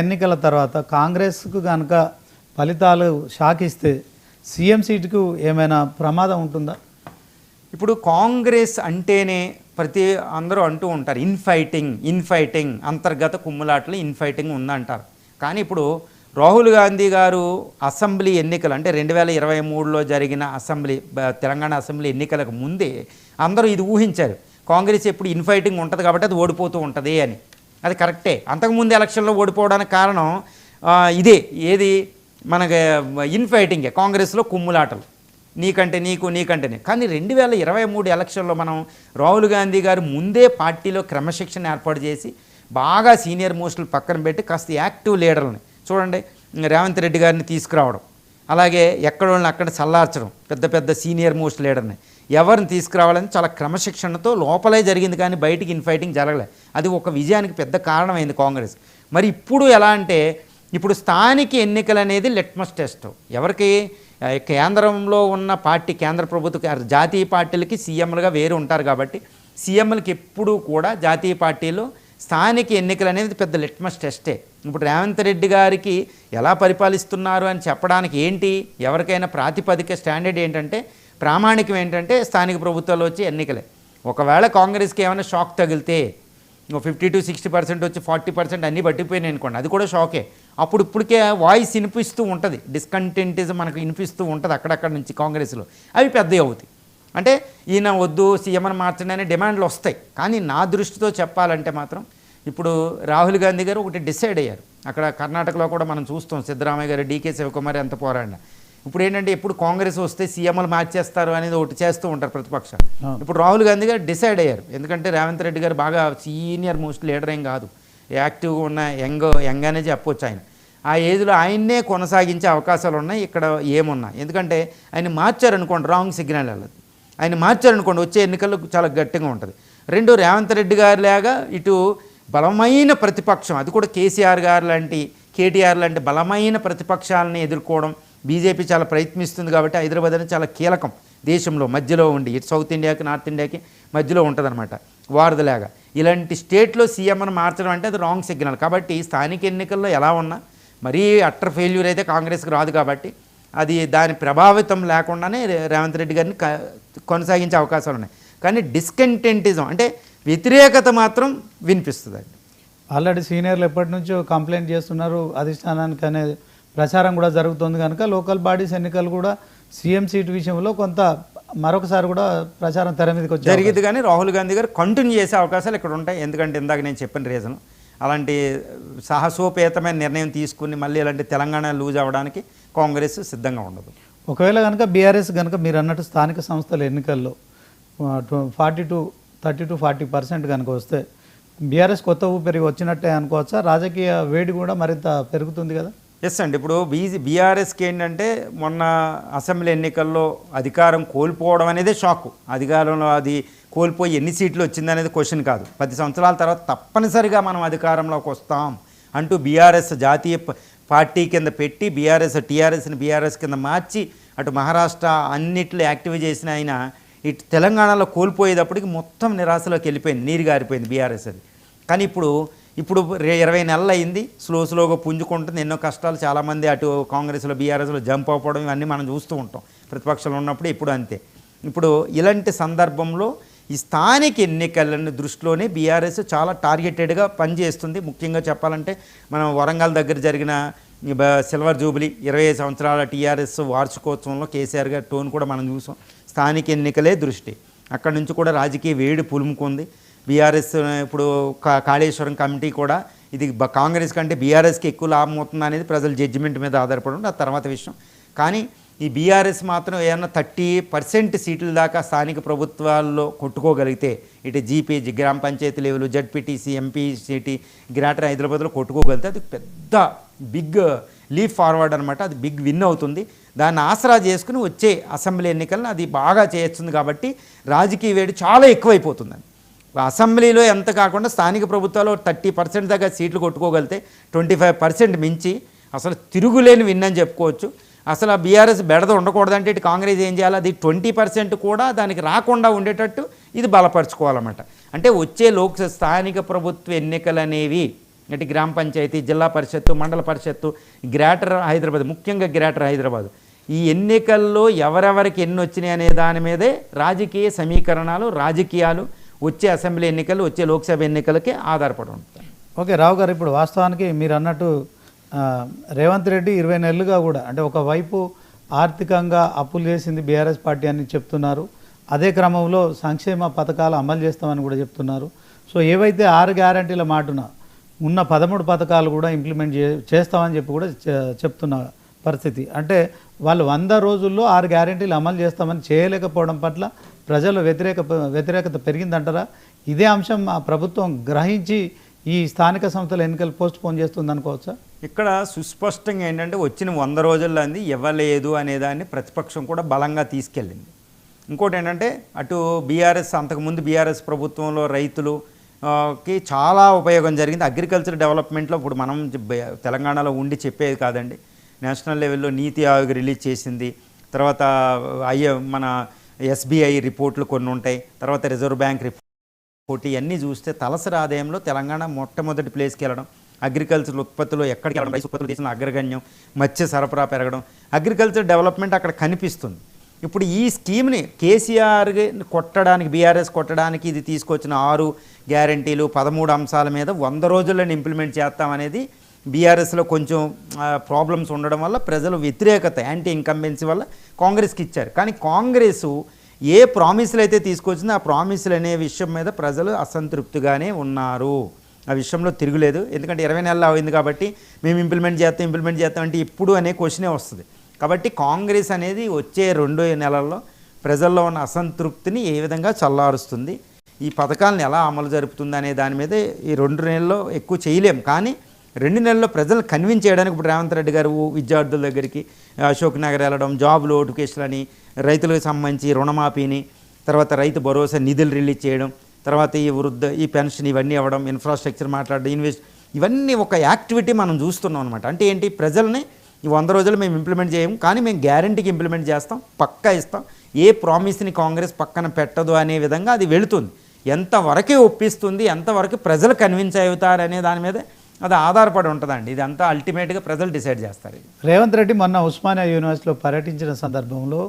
ఎన్నికల తర్వాత కాంగ్రెస్కు కనుక ఫలితాలు షాక్ ఇస్తే సీఎం సీటుకు ఏమైనా ప్రమాదం ఉంటుందా? ఇప్పుడు కాంగ్రెస్ అంటేనే అందరూ అంటూ ఉంటారు ఇన్ఫైటింగ్ అంతర్గత కుమ్ములాటలు ఇన్ఫైటింగ్ ఉందంటారు. కానీ ఇప్పుడు రాహుల్ గాంధీ గారు అసెంబ్లీ ఎన్నికలు అంటే 2023లో జరిగిన తెలంగాణ అసెంబ్లీ ఎన్నికలకు ముందే అందరూ ఇది ఊహించారు, కాంగ్రెస్ ఎప్పుడు ఇన్ఫైటింగ్ ఉంటుంది కాబట్టి అది ఓడిపోతూ ఉంటుంది అని. అది కరెక్టే. అంతకుముందు ఎలక్షన్లో ఓడిపోవడానికి కారణం ఏది మనకి ఇన్ఫైటింగే, కాంగ్రెస్లో కుమ్ములాటలు, నీకంటే నీకంటేనే. కానీ 2023 ఎలక్షన్లో మనం రాహుల్ గాంధీ గారు ముందే పార్టీలో క్రమశిక్షణ ఏర్పాటు చేసి బాగా సీనియర్ మోస్టులు పక్కన పెట్టి కాస్త యాక్టివ్ లీడర్ని చూడండి, రేవంత్ రెడ్డి గారిని తీసుకురావడం, అలాగే ఎక్కడోళ్ళని అక్కడ చల్లార్చడం, పెద్ద సీనియర్ మోస్ట్ లీడర్ని ఎవరిని తీసుకురావాలని చాలా క్రమశిక్షణతో లోపలే జరిగింది, కానీ బయటికి ఇన్ఫైటింగ్ జరగలే. అది ఒక విజయానికి పెద్ద కారణమైంది కాంగ్రెస్. మరి ఇప్పుడు ఎలా అంటే ఇప్పుడు స్థానిక ఎన్నికలు అనేది లిట్మస్ టెస్ట్. ఎవరికి? కేంద్రంలో ఉన్న పార్టీ, కేంద్ర ప్రభుత్వ జాతీయ పార్టీలకి సీఎంలుగా వేరు ఉంటారు కాబట్టి సీఎంలకి ఎప్పుడూ కూడా జాతీయ పార్టీలో స్థానిక ఎన్నికలు అనేది పెద్ద లిట్మస్ టెస్టే. ఇప్పుడు రేవంత్ రెడ్డి గారికి ఎలా పరిపాలిస్తున్నారు అని చెప్పడానికి ఎవరికైనా ప్రాతిపదిక స్టాండర్డ్ ఏంటంటే, ప్రామాణికం ఏంటంటే స్థానిక ప్రభుత్వాలు వచ్చి ఎన్నికలే. ఒకవేళ కాంగ్రెస్కి ఏమైనా షాక్ తగిలితే 50 to 60% వచ్చి 40% అన్నీ పట్టిపోయినాయి అనుకోండి, అది కూడా షాకే. ఇప్పటికే వాయిస్ వినిపిస్తూ ఉంటుంది, డిస్కంటెంటిజం మనకు వినిపిస్తూ ఉంటుంది అక్కడక్కడ నుంచి కాంగ్రెస్లో. అవి పెద్దవి అవుతాయి. అంటే ఈయన వద్దు సీఎంని మార్చండి అనే డిమాండ్లు వస్తాయి. కానీ నా దృష్టితో చెప్పాలంటే మాత్రం ఇప్పుడు రాహుల్ గాంధీ గారు ఒకటి డిసైడ్ అయ్యారు. అక్కడ కర్ణాటకలో కూడా మనం చూస్తాం, సిద్ధరామయ్య గారు, డీకే శివకుమార్ ఎంత పోరాడిన. ఇప్పుడు ఏంటంటే ఎప్పుడు కాంగ్రెస్ వస్తే సీఎంలు మార్చేస్తారు అనేది ఒకటి చేస్తూ ఉంటారు ప్రతిపక్షాలు. ఇప్పుడు రాహుల్ గాంధీ గారు డిసైడ్ అయ్యారు. ఎందుకంటే రేవంత్ రెడ్డి గారు బాగా సీనియర్ మోస్ట్ లీడర్ ఏం కాదు, యాక్టివ్గా ఉన్న యంగ్ అనే చెప్పొచ్చు. ఆ ఏజ్లో ఆయన్నే కొనసాగించే అవకాశాలు ఉన్నాయి ఇక్కడ ఏమున్నా. ఎందుకంటే ఆయన మార్చారనుకోండి రాంగ్ సిగ్నల్ వెళ్ళదు. ఆయన మార్చారనుకోండి వచ్చే ఎన్నికల్లో చాలా గట్టిగా ఉంటుంది. రెండు, రేవంత్ రెడ్డి గారి లాగా ఇటు బలమైన ప్రతిపక్షం, అది కూడా కేసీఆర్ గారు లాంటి, కేటీఆర్ లాంటి బలమైన ప్రతిపక్షాలని ఎదుర్కోవడం బీజేపీ చాలా ప్రయత్నిస్తుంది. కాబట్టి హైదరాబాద్ అనేది చాలా కీలకం దేశంలో, మధ్యలో ఉండి ఇటు సౌత్ ఇండియాకి నార్త్ ఇండియాకి మధ్యలో ఉంటుంది అనమాట, వారధిలాగా. ఇలాంటి స్టేట్లో సీఎంను మార్చడం అంటే అది రాంగ్ సిగ్నల్. కాబట్టి స్థానిక ఎన్నికల్లో ఎలా ఉన్నా మరీ అట్టర్ ఫెయిల్యూర్ అయితే కాంగ్రెస్కి రాదు. కాబట్టి అది దాని ప్రభావితం లేకుండానే రేవంత్ రెడ్డి గారిని కొనసాగించే అవకాశాలు ఉన్నాయి. కానీ డిస్కంటెంటిజం అంటే వ్యతిరేకత మాత్రం వినిపిస్తుందండి. ఆల్రెడీ సీనియర్లు ఎప్పటి నుంచో కంప్లైంట్ చేస్తున్నారు అధిష్టానానికి అనే ప్రచారం కూడా జరుగుతుంది. కనుక లోకల్ బాడీస్ ఎన్నికలు కూడా సీఎం సీటు విషయంలో కొంత మరొకసారి కూడా ప్రచారం తెర మీదకి వచ్చి జరిగింది. కానీ రాహుల్ గాంధీ గారు కంటిన్యూ చేసే అవకాశాలు ఇక్కడ ఉంటాయి. ఎందుకంటే ఇందాక నేను చెప్పిన రీజన్, అలాంటి సాహసోపేతమైన నిర్ణయం తీసుకుని మళ్ళీ ఇలాంటి తెలంగాణ లూజ్ అవ్వడానికి కాంగ్రెస్ సిద్ధంగా ఉండదు. ఒకవేళ కనుక బీఆర్ఎస్ కనుక మీరు అన్నట్టు స్థానిక సంస్థల ఎన్నికల్లో 30 to 40% కనుక వస్తే బీఆర్ఎస్ కొత్త ఊపిరి వచ్చినట్టే అనుకోవచ్చా? రాజకీయ వేడి కూడా మరింత పెరుగుతుంది కదా. ఎస్ అండి. ఇప్పుడు బీఆర్ఎస్కి ఏంటంటే మొన్న అసెంబ్లీ ఎన్నికల్లో అధికారం కోల్పోవడం అనేది షాకు. అధికారంలో అది కోల్పోయి ఎన్ని సీట్లు వచ్చిందనేది క్వశ్చన్ కాదు. 10 సంవత్సరాల తర్వాత తప్పనిసరిగా మనం అధికారంలోకి వస్తాం అంటూ బీఆర్ఎస్ జాతీయ పార్టీ కింద పెట్టి టీఆర్ఎస్ని బీఆర్ఎస్ కింద మార్చి అటు మహారాష్ట్ర అన్నిట్లో యాక్టివ్ చేసిన ఆయన ఇటు తెలంగాణలో కోల్పోయేటప్పటికి మొత్తం నిరాశలోకి వెళ్ళిపోయింది, నీరు గారిపోయింది బీఆర్ఎస్ అది. కానీ ఇప్పుడు 20 నెలలు అయింది, స్లోగా పుంజుకుంటుంది. ఎన్నో కష్టాలు, చాలామంది అటు కాంగ్రెస్లో బీఆర్ఎస్లో జంప్ అవ్వడం ఇవన్నీ మనం చూస్తూ ఉంటాం ప్రతిపక్షంలో ఉన్నప్పుడు. ఇప్పుడు అంతే. ఇప్పుడు ఇలాంటి సందర్భంలో ఈ స్థానిక ఎన్నికలను దృష్టిలోనే బీఆర్ఎస్ చాలా టార్గెటెడ్గా పనిచేస్తుంది. ముఖ్యంగా చెప్పాలంటే మనం వరంగల్ దగ్గర జరిగిన సిల్వర్ జూబిలీ 25 సంవత్సరాల టీఆర్ఎస్ వార్షికోత్సవంలో కేసీఆర్ గారి టోన్ కూడా మనం చూసాం. స్థానిక ఎన్నికలే దృష్టి. అక్కడి నుంచి కూడా రాజకీయ వేడి పులుముకుంది. బీఆర్ఎస్ ఇప్పుడు కాళేశ్వరం కమిటీ కూడా ఇది కాంగ్రెస్ కంటే బీఆర్ఎస్కి ఎక్కువ లాభం అవుతుంది అనేది ప్రజల జడ్జిమెంట్ మీద ఆధారపడి ఉంది, ఆ తర్వాత విషయం. కానీ ఈ బీఆర్ఎస్ మాత్రం ఏమన్నా 30% సీట్ల దాకా స్థానిక ప్రభుత్వాల్లో కొట్టుకోగలిగితే ఇటు జీపీజీ, గ్రామ పంచాయతీ level, ZPTC, MPTC, greater హైదరాబాద్లో కొట్టుకోగలిగితే అది పెద్ద బిగ్ లీప్ ఫార్వర్డ్ అనమాట. అది బిగ్ విన్ అవుతుంది. దాన్ని ఆసరా చేసుకుని వచ్చే అసెంబ్లీ ఎన్నికలను అది బాగా చేయొచ్చుంది. కాబట్టి రాజకీయ వేడి చాలా ఎక్కువైపోతుందండి. అసెంబ్లీలో ఎంత కాకుండా స్థానిక ప్రభుత్వాల్లో 30% దాకా సీట్లు కొట్టుకోగలిగితే 25% మించి అసలు తిరుగులేని విన్ అని చెప్పుకోవచ్చు. అసలు ఆ బీఆర్ఎస్ బెడద ఉండకూడదంటే ఇటు కాంగ్రెస్ ఏం చేయాలి, అది 20% కూడా దానికి రాకుండా ఉండేటట్టు ఇది బలపరచుకోవాలన్నమాట. అంటే వచ్చే స్థానిక ప్రభుత్వ ఎన్నికలు అనేవి ఇటు గ్రామ పంచాయతీ, జిల్లా పరిషత్తు, మండల పరిషత్తు, గ్రేటర్ హైదరాబాద్, ముఖ్యంగా గ్రేటర్ హైదరాబాద్, ఈ ఎన్నికల్లో ఎవరెవరికి ఎన్ని వచ్చినాయి అనే దాని మీదే రాజకీయ సమీకరణాలు, రాజకీయాలు వచ్చే అసెంబ్లీ ఎన్నికలు, వచ్చే లోక్సభ ఎన్నికలకే ఆధారపడి ఉంటాయి. ఓకే రావు గారు, ఇప్పుడు వాస్తవానికి మీరు అన్నట్టు రేవంత్ రెడ్డి 20 నెలలుగా కూడా అంటే ఒకవైపు ఆర్థికంగా అప్పులు చేసింది బీఆర్ఎస్ పార్టీ అని చెప్తున్నారు, అదే క్రమంలో సంక్షేమ పథకాలు అమలు చేస్తామని కూడా చెప్తున్నారు. సో ఏవైతే 6 గ్యారంటీల మాటున ఉన్న 13 పథకాలు కూడా ఇంప్లిమెంట్ చేస్తామని చెప్పి కూడా చెప్తున్న పరిస్థితి. అంటే వాళ్ళు 100 రోజుల్లో 6 గ్యారంటీలు అమలు చేస్తామని చేయలేకపోవడం పట్ల ప్రజల వ్యతిరేకత పెరిగిందంటారా? ఇదే అంశం ఆ ప్రభుత్వం గ్రహించి ఈ స్థానిక సంస్థల ఎన్నికలు పోస్ట్ పోన్ చేస్తుంది అనుకోవచ్చా? ఇక్కడ సుస్పష్టంగా ఏంటంటే వచ్చిన 100 రోజుల్లో అంది ఇవ్వలేదు అనేదాన్ని ప్రతిపక్షం కూడా బలంగా తీసుకెళ్ళింది. ఇంకోటి ఏంటంటే అటు బీఆర్ఎస్, అంతకుముందు బీఆర్ఎస్ ప్రభుత్వంలో రైతులుకి చాలా ఉపయోగం జరిగింది. అగ్రికల్చర్ డెవలప్మెంట్లో ఇప్పుడు మనం తెలంగాణలో ఉండి చెప్పేది కాదండి, నేషనల్ లెవెల్లో నీతి ఆయోగ్ రిలీజ్ చేసింది, తర్వాత మన ఎస్బీఐ రిపోర్ట్లు కొన్ని ఉంటాయి, తర్వాత రిజర్వ్ బ్యాంక్ రిపోర్ట్, ఇవన్నీ చూస్తే తలసరి ఆదాయంలో తెలంగాణ మొట్టమొదటి ప్లేస్కి వెళ్ళడం, అగ్రికల్చర్ ఉత్పత్తులు ఎక్కడికి వెళ్ళడం, రైస్ ఉత్పత్తులు దేశంలో అగ్రగణ్యం, మత్స్య సరఫరా పెరగడం, అగ్రికల్చర్ డెవలప్మెంట్ అక్కడ కనిపిస్తుంది. ఇప్పుడు ఈ స్కీమ్ని కేసీఆర్ కొట్టడానికి, బీఆర్ఎస్ కొట్టడానికి ఇది తీసుకొచ్చిన 6 గ్యారంటీలు 13 అంశాల మీద 100 రోజుల్లోనే ఇంప్లిమెంట్ చేస్తామనేది బీఆర్ఎస్లో కొంచెం ప్రాబ్లమ్స్ ఉండడం వల్ల ప్రజలు వ్యతిరేకత, యాంటీ ఇన్కంబెన్సీ వల్ల కాంగ్రెస్కి ఇచ్చారు. కానీ కాంగ్రెస్ ఏ ప్రామిసులు అయితే తీసుకొచ్చిందో ఆ ప్రామిసులు అనే విషయం మీద ప్రజలు అసంతృప్తిగానే ఉన్నారు. ఆ విషయంలో తిరుగులేదు. ఎందుకంటే 20 నెలలు అయింది కాబట్టి మేము ఇంప్లిమెంట్ చేస్తాం అంటే ఇప్పుడు అనే క్వశ్చనే వస్తుంది. కాబట్టి కాంగ్రెస్ అనేది వచ్చే 2 నెలల్లో ప్రజల్లో ఉన్న అసంతృప్తిని ఏ విధంగా చల్లారుస్తుంది, ఈ పథకాలను ఎలా అమలు జరుపుతుంది అనే దాని మీద ఈ 2 నెలల్లో ఎక్కువ చేయలేం. కానీ 2 నెలల్లో ప్రజలను కన్విన్స్ చేయడానికి ఇప్పుడు రేవంత్ రెడ్డి గారు విద్యార్థుల దగ్గరికి అశోక్ నగర్ వెళ్ళడం, జాబ్ నోటిఫికేషన్ అని, రైతులకు సంబంధించి రుణమాఫీని, తర్వాత రైతు భరోసా నిధులు రిలీజ్ చేయడం, తర్వాత ఈ పెన్షన్ ఇవన్నీ అవ్వడం, ఇన్ఫ్రాస్ట్రక్చర్ మాట్లాడడం, ఇవన్నీ ఒక యాక్టివిటీ మనం చూస్తున్నాం అనమాట. అంటే ఏంటి, ప్రజల్ని ఈ 100 రోజులు మేము ఇంప్లిమెంట్ చేయము, కానీ మేము గ్యారంటీకి ఇంప్లిమెంట్ చేస్తాం, పక్కా ఇస్తాం, ఏ ప్రామిస్ని కాంగ్రెస్ పక్కన పెట్టదు అనే విధంగా అది వెళుతుంది. ఎంతవరకే ఒప్పిస్తుంది, ఎంతవరకు ప్రజలు కన్విన్స్ అవుతారు అనే దాని మీద అది ఆధారపడి ఉంటుందండి. ఇదంతా అల్టిమేట్గా ప్రజలు డిసైడ్ చేస్తారు. రేవంత్ రెడ్డి మొన్న ఉస్మానియా యూనివర్సిటీలో పర్యటించిన సందర్భంలో